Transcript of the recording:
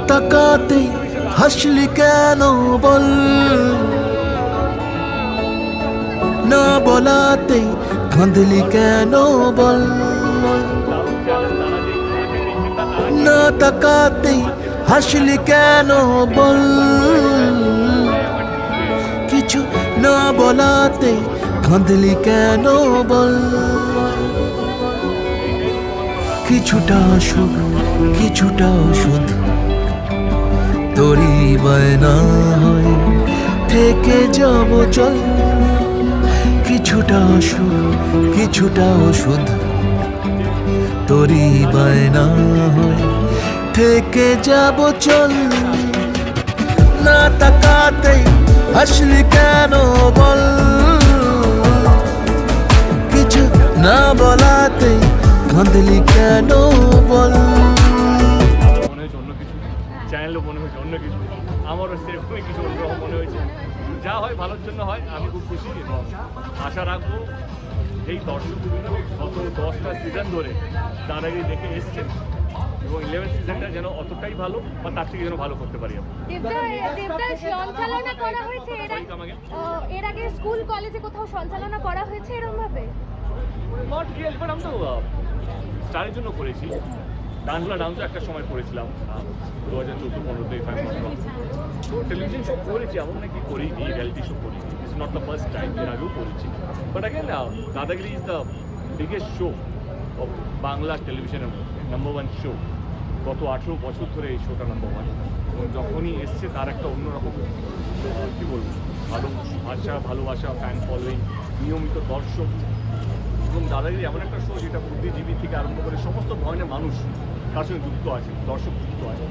তাকাতে হাসলি কেন বল, না বলাতে কাঁদলি কেন বল, না তাকাতে হাসলি কেন বল, কিছু না বলাতে কাঁদলি কেন বল। কিছুটা সুখ কিছুটা ওষুধ তোরই বায়না হয় থেকে যাব চল, কিছুটা সুখ কিছুটা ওষুধ তোরই বায়না হয় থেকে যাব চল। না তাকাতে হাসলি কেন বল, কিছু না বলাতে কাঁদলি কেন বল। মনে হয়েছে অন্য কিছু, চ্যানেলও মনে হয়েছে অন্য কিছু, আমারও সেরকমই কিছু অন্যরকম মনে হয়েছে। যা হয় ভালোর জন্য হয়, আমি খুব খুশি এবং আশা রাখবো এই দর্শকগুলো গত 10টা সিজন ধরে দাদাগিরি দেখে এসছে এবং 11th সিজনটা যেন অতটাই ভালো বা তার থেকে যেন ভালো করতে পারি আমরা। দেবদা সঞ্চালনা করা হয়েছে এর আগে স্কুল কলেজে কোথাও সঞ্চালনা করা হয়েছে এরকম ভাবে? নট রিয়েল, বাট আমি তো স্টারের জন্য করেছি। ডান্সগুলো ডান্সও একটা সময় করেছিলাম 2014-15-তে তো টেলিভিশন শো করেছি, এমন নাকি করিনি, রিয়ালিটি শো করিনি। It's not the first time, এর আগেও করেছি। But again Dadagiri is the biggest show off Bangla টেলিভিশনের নাম্বার 1 শো। গত 18 বছর ধরে এই শোটা নাম্বার 1 এবং যখনই এসছে তার একটা অন্যরকম কী বলবো ভালোবাসা ফ্যান ফলোয়িং, নিয়মিত দর্শক এবং দাদাগিরি এমন একটা শো যেটা বুদ্ধিজীবী থেকে আরম্ভ করে সমস্ত ধরনের মানুষ তার সঙ্গে যুক্ত আছে, দর্শক যুক্ত আছে।